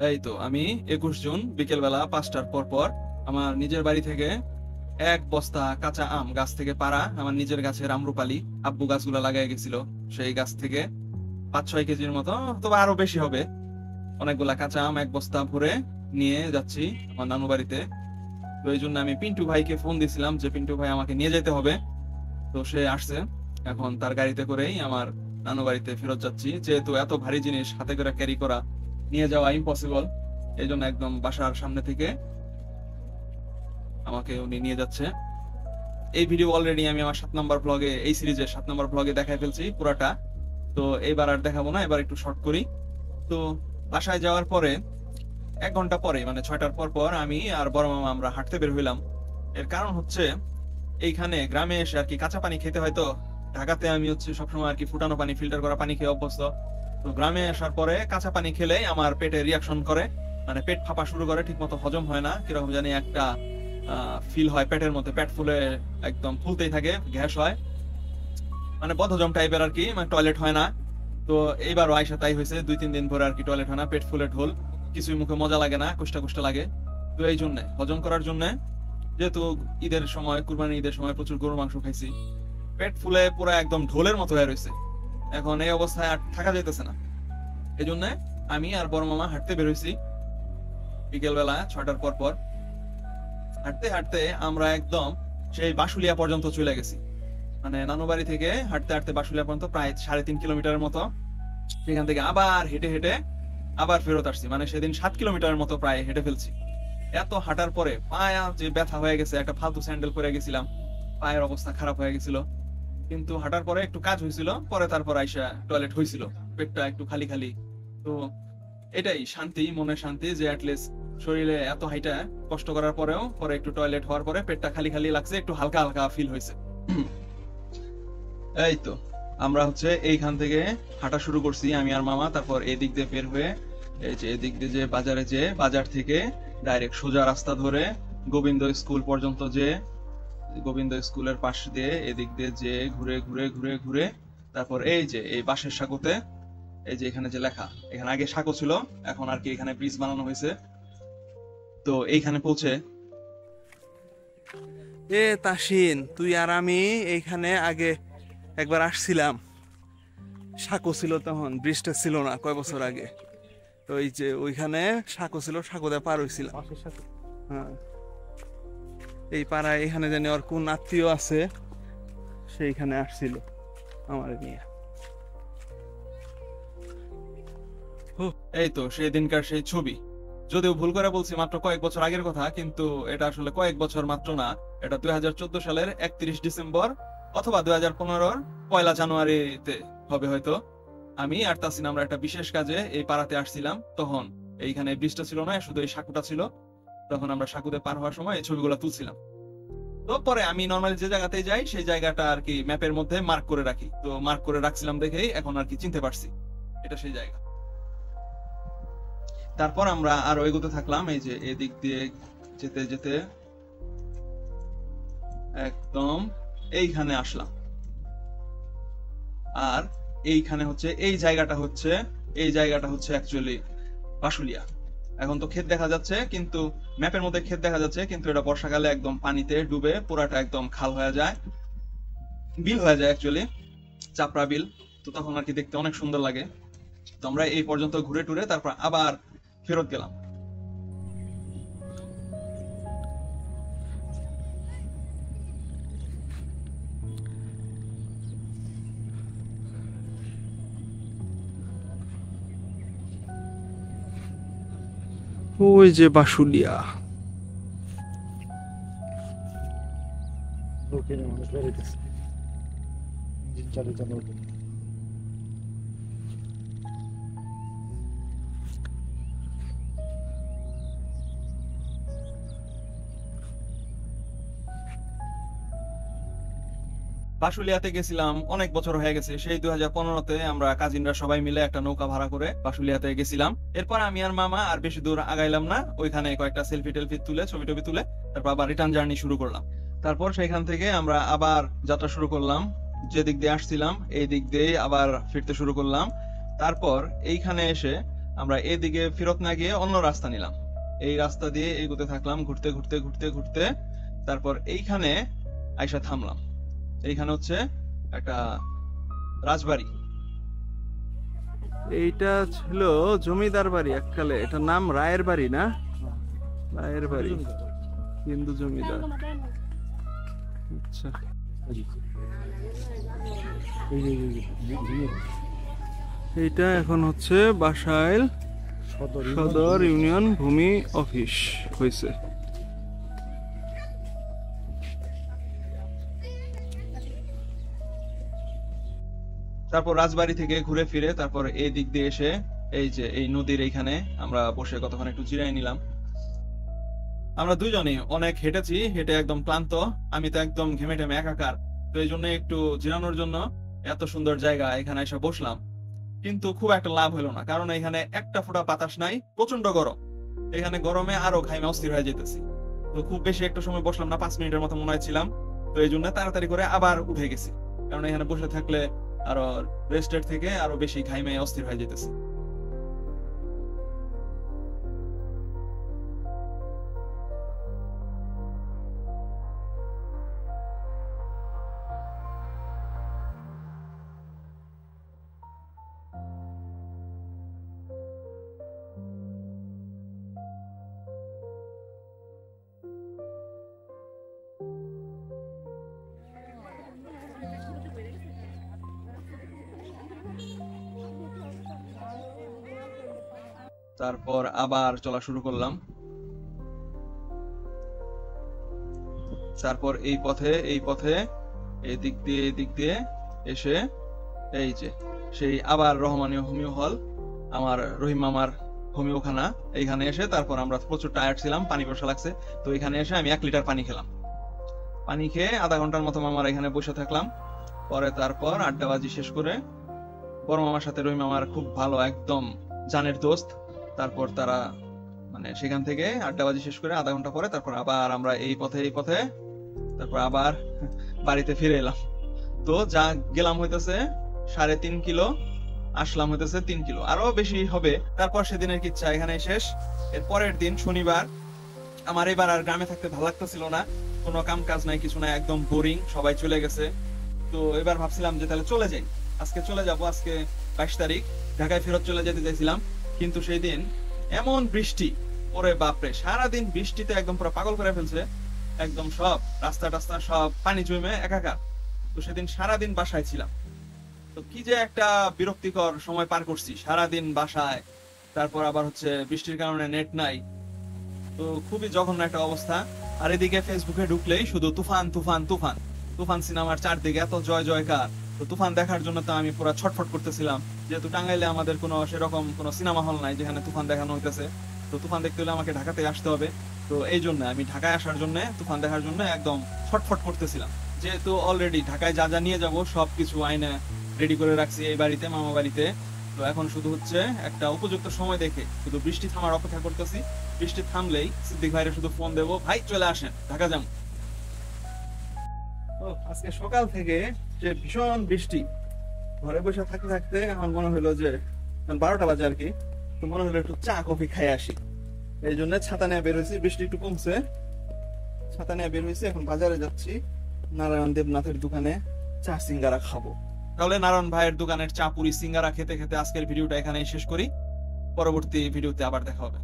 এই তো আমি 21 জুন বিকেল বেলা 5টার পর পর আমার নিজের বাড়ি থেকে এক বস্তা কাঁচা আম গাছ থেকে পাড়া, আমার নিজের গাছের আম্রপালি, আব্বু গাছগুলো লাগাই গেছিল, সেই গাছ থেকে 5-6 কেজির মতো, তবে আরো বেশি হবে, অনেকগুলা কাঁচা আম এক বস্তা ভরে নিয়ে যাচ্ছি আমার নানু বাড়িতে। তো এই জন্য আমি পিন্টু ভাইকে ফোন দিছিলাম যে পিন্টু ভাই আমাকে নিয়ে যেতে হবে। তো সে আসছে, এখন তার গাড়িতে করেই আমার নানু বাড়িতে ফেরত যাচ্ছি, যেহেতু এত ভারী জিনিস হাতে করে ক্যারি করা নিয়ে যাওয়া ইম্পসিবল। এই জন্য একদম বাসার সামনে থেকে আমাকে উনি নিয়ে যাচ্ছে। এই ভিডিও অলরেডি আমি আমার 7 নম্বর ব্লগে, এই সিরিজের 7 নম্বর ব্লগে দেখাই ফেলছি পুরাটা। তো এইবার আর দেখাবো না, এবার একটু শর্ট করি। তো বাসায় যাওয়ার পরে 1 ঘন্টা পরে, মানে 6টার পর পর আমি আর বড় মামা আমরা হাঁটতে বের হইলাম। এর কারণ হচ্ছে এইখানে গ্রামে এসে আর কি কাঁচা পানি খেতে হয়। তো ঢাকাতে আমি হচ্ছে সবসময় আর কি ফুটানো পানি, ফিল্টার করা পানি খেয়ে অভ্যস্ত। তো গ্রামে আসার পরে কাঁচা পানি খেলে আমার পেটে রিয়াকশন করে, মানে পেট ফাঁপা শুরু করে, ঠিক মতো হজম হয় না, কিরকম জানি একটা ফিল হয় পেটের মধ্যে, পেট ফুলে একদম ফুলতেই থাকে, গ্যাস হয়, মানে বদহজম টাইপের আর কি, মানে টয়লেট হয় না। তো এইবারও আইসা তাই হয়েছে, 2-3 দিন ধরে আর কি টয়লেট হয় না, পেট ফুলে ঢোল, কিছুই মুখে মজা লাগে না, কুষ্টা কুষ্টা লাগে। তো এই জন্য হজম করার জন্য, যেহেতু ঈদের সময়, কুরবানি ঈদের সময় প্রচুর গরুর মাংস খাইছি, পেট ফুলে পুরো একদম ঢোলের মতো হয়ে রয়েছে। এখন এই অবস্থায় আর থাকা যাইতেছে না। এই জন্য আমি আর বড় মামা হাঁটতে বেরোইছি বিকেল বেলা 6টার পর পর। হাঁটতে হাঁটতে আমরা একদম সেই বাসুলিয়া পর্যন্ত চলে গেছি, মানে নানু বাড়ি থেকে হাঁটতে হাঁটতে বাসুলিয়া পর্যন্ত প্রায় 3.5 কিলোমিটারের মতো। সেখান থেকে আবার হেঁটে হেঁটে আবার ফেরত আসছি, মানে সেদিন 7 কিলোমিটারের মতো প্রায় হেঁটে ফেলছি। এত হাঁটার পরে পায়া যে ব্যথা হয়ে গেছে, একটা ফালতু স্যান্ডেল পরে গেছিলাম, পায়ের অবস্থা খারাপ হয়ে গেছিল। কিন্তু হাঁটার পরে একটু কাজ হয়েছিল, পরে তারপর আইসা টয়লেট হয়েছিল, পেটটা একটু খালি খালি। তো এটাই শান্তি, মনে শান্তি যে অ্যাটলিস্ট শরীরে এত হাইটা কষ্ট করার পরেও পরে একটু টয়লেট হওয়ার পরে পেটটা খালি খালি লাগছে, একটু হালকা হালকা ফিল হয়েছে। এই তো আমরা হচ্ছে এইখান থেকে হাঁটা শুরু করছি আমি আর মামা। তারপর এদিক দিয়ে বের হয়ে এই যে এদিক দিয়ে যে বাজারে, যে বাজার থেকে ডাইরেক্ট সোজা রাস্তা ধরে গোবিন্দ স্কুল পর্যন্ত, যে গোবিন্দ স্কুলের পাশ দিয়ে এদিক দিয়ে যে ঘুরে ঘুরে ঘুরে ঘুরে তারপর এই যে এই বাঁশের সাঁকোতে, এই যে এখানে যে লেখা, এখানে আগে সাঁকো ছিল, এখন আর কি এখানে ব্রিজ বানানো হয়েছে। তো এইখানে পৌঁছে, এ তাসিন, তুই আর আমি এইখানে আগে একবার আসছিলাম, সাঁকো ছিল তখন, ব্রিজটা ছিল না কয় বছর আগে। তো ওই যে ওইখানে সাঁকো ছিল, সাঁকোতে পার হইছিলাম। হ্যাঁ, এই পাড়ায় এখানে জানি ওর কোন আত্মীয় আছে, সেইখানে আসছিল আমার নিয়ে। এই তো সেই দিনকার সেই ছবি। যদিও ভুল করে বলছি মাত্র কয়েক বছর আগের কথা, কিন্তু এটা আসলে কয়েক বছর মাত্র না, এটা 2014 সালের 31 ডিসেম্বর অথবা 2015-র 1 জানুয়ারিতে হবে হয়তো। আমি আর তাসিন আমরা একটা বিশেষ কাজে এই পাড়াতে আসছিলাম, তখন এইখানে ব্রিজটা ছিল না, শুধু এই সাঁকুটা ছিল। তখন আমরা সাঁকুতে পার হওয়ার সময় এই ছবিগুলো তুলছিলাম। তো পরে আমি নর্মালি যে জায়গাতেই যাই সেই জায়গাটা আর কি ম্যাপের মধ্যে মার্ক করে রাখি, তো মার্ক করে রাখছিলাম দেখেই এখন আর কি চিনতে পারছি এটা সেই জায়গা। তারপর আমরা আরো এগোতে থাকলাম, এই যে এদিক দিয়ে যেতে যেতে একদম এইখানে আসলাম। আর এইখানে হচ্ছে এই জায়গাটা হচ্ছে অ্যাকচুয়ালি বাসুলিয়া। এখন তো ক্ষেত দেখা যাচ্ছে, কিন্তু ম্যাপের মধ্যে ক্ষেত দেখা যাচ্ছে, কিন্তু এটা বর্ষাকালে একদম পানিতে ডুবে পুরাটা একদম খাল হয়ে যায়, বিল হয়ে যায় অ্যাকচুয়ালি, চাপড়া বিল। তো তখন আর কি দেখতে অনেক সুন্দর লাগে। তো আমরা এই পর্যন্ত ঘুরে টুরে তারপর আবার ফেরত গেলাম। ওই যে বাসুলিয়া। বাসুলিয়াতে গেছিলাম অনেক বছর হয়ে গেছে, সেই 2015-তে আমরা কাজিনরা সবাই মিলে একটা নৌকা ভাড়া করে বাসুলিয়াতে গেছিলাম। এরপর আমি আর মামা আর বেশি দূর আগাইলাম না, ওইখানে কয়েকটা সেলফি টেলফি তুলে, ছবি টবি তুলে তারপর আবার রিটার্ন জার্নি শুরু করলাম। তারপর সেখান থেকে আমরা আবার যাত্রা শুরু করলাম, যে দিক দিয়ে আসছিলাম এই দিক দিয়ে আবার ফিরতে শুরু করলাম। তারপর এইখানে এসে আমরা এদিকে ফেরত না গিয়ে অন্য রাস্তা নিলাম। এই রাস্তা দিয়ে এগোতে থাকলাম, ঘুরতে ঘুরতে ঘুরতে ঘুরতে, তারপর এইখানে আইসা থামলাম। এইখানে হচ্ছে একটা রাজবাড়ি। এইটা ছিল জমিদার বাড়ি এককালে, এটার নাম রায়ের বাড়ি না? রায়ের বাড়ি, হিন্দু জমিদার। আচ্ছা, এইটা এখন হচ্ছে বাসাইল সদর ইউনিয়ন ভূমি অফিস হয়েছে। তারপর রাজবাড়ি থেকে ঘুরে ফিরে তারপর এই দিক দিয়ে এসে এই যে এই নদীর এইখানে আমরা বসে কতক্ষণ একটু জিরাই নিলাম। আমরা দুইজনই অনেক হেঁটেছি, হেঁটে একদম ক্লান্ত, আমি তো একদম ঘেমে টেমে একাকার। তো এই জন্য একটু জিরানোর জন্য এত সুন্দর জায়গা এখানে এসে বসলাম, কিন্তু খুব একটা লাভ হলো না, কারণ এখানে একটা ফোঁটা বাতাস নাই, প্রচন্ড গরম। এখানে গরমে আরো ঘাইমে অস্থির হয়ে যেতেছি। তো খুব বেশি একটা সময় বসলাম না, 5 মিনিটের মতো মনে হয় ছিলাম। তো এই জন্য তাড়াতাড়ি করে আবার উঠে গেছি, কারণ এখানে বসে থাকলে আরো রেস্টের থেকে আরো বেশি ঘাইমে অস্থির হয়ে যেতেছে। তারপর আবার চলা শুরু করলাম। তারপর এই পথে এই দিক দিয়ে এসে এই যে সেই আবার রহমানীয় হোমিও হল, আমার রহিম মামার হোমিওখানা, এইখানে এসে তারপর আমরা প্রচুর টায়ার্ড ছিলাম, পানি পিপাসা লাগছে। তো এখানে এসে আমি 1 লিটার পানি খেলাম। পানি খেয়ে আধা ঘন্টার মতো মামার এখানে বসে থাকলাম। পরে তারপর আড্ডাবাজি শেষ করে বড় মামার সাথে রহিম মামার খুব ভালো একদম জানের দোস্ত, তারপর তারা মানে সেখান থেকে আড্ডাবাজি শেষ করে আধা ঘন্টা পরে তারপর আবার আমরা এই পথে তারপর আবার বাড়িতে ফিরে এলাম। তো যা গেলাম হইতেছে 3.5 কিলো, আসলাম হইতেছে 3 কিলো, আরো বেশি হবে। তারপর সেদিনের কিচ্ছা এখানে শেষ। এর পরের দিন শনিবার, আমার এবার আর গ্রামে থাকতে ভালো লাগতেছিল না, কোনো কাম কাজ নাই, কিছু নাই, একদম বোরিং, সবাই চলে গেছে। তো এবার ভাবছিলাম যে তাহলে চলে যাই, আজকে চলে যাব। আজকে 22 তারিখ, ঢাকায় ফেরত চলে যেতে চাইছিলাম, কিন্তু সেই দিন এমন বৃষ্টি, ওরে বাপরে, সারাদিন বৃষ্টিতে একদম পুরো পাগল করে ফেলছে, একদম সব রাস্তা টাস্তা সব পানি জমে একাকার। তো সেদিন সারাদিন বাসায় ছিলাম। তো কি যে একটা বিরক্তিকর সময় পার করছি, সারাদিন বাসায়, তারপর আবার হচ্ছে বৃষ্টির কারণে নেট নাই, তো খুবই জঘন্য একটা অবস্থা। আর এদিকে ফেসবুকে ঢুকলেই শুধু তুফান তুফান তুফান তুফান, সিনেমার চারদিকে এত জয় জয়কার। তো তুফান দেখার জন্য তো আমি পুরো ছটফট করতেছিলাম, যেহেতু টাঙ্গাইলে আমাদের কোনো সেরকম কোনো সিনেমা হল নাই যেখানে তুফান দেখানো হইতেছে। তো তুফান দেখতে হলে আমাকে ঢাকাতে আসতে হবে। তো এই জন্য আমি ঢাকায় আসার জন্য, তুফান দেখার জন্য একদম ছটফট করতেছিলাম, যেহেতু অলরেডি ঢাকায় যা যা নিয়ে যাব সবকিছু আইনে রেডি করে রাখছি এই বাড়িতে, মামা বাড়িতে। তো এখন শুধু হচ্ছে একটা উপযুক্ত সময় দেখে শুধু বৃষ্টি থামার অপেক্ষা করতেছি। বৃষ্টি থামলেই সিদ্দিক ভাইরে শুধু ফোন দেবো, ভাই চলে আসেন, ঢাকা যাবো। আজকে সকাল থেকে যে ভীষণ বৃষ্টি, ঘরে বসে থাকতে থাকতে আমার মনে হলো যে 12টা বাজে আর কি, তো মনে হলো একটু চা কফি খাই আসি। এই জন্য ছাতা নিয়ে বের হয়েছি, বৃষ্টি একটু কমছে, ছাতা নিয়ে বের হয়েছি। এখন বাজারে যাচ্ছি, নারায়ণ দেবনাথের দোকানে চা সিঙ্গারা খাবো। তাহলে নারায়ণ ভাইয়ের দোকানের চা পুরি সিঙ্গারা খেতে খেতে আজকের ভিডিওটা এখানেই শেষ করি। পরবর্তী ভিডিওতে আবার দেখা হবে।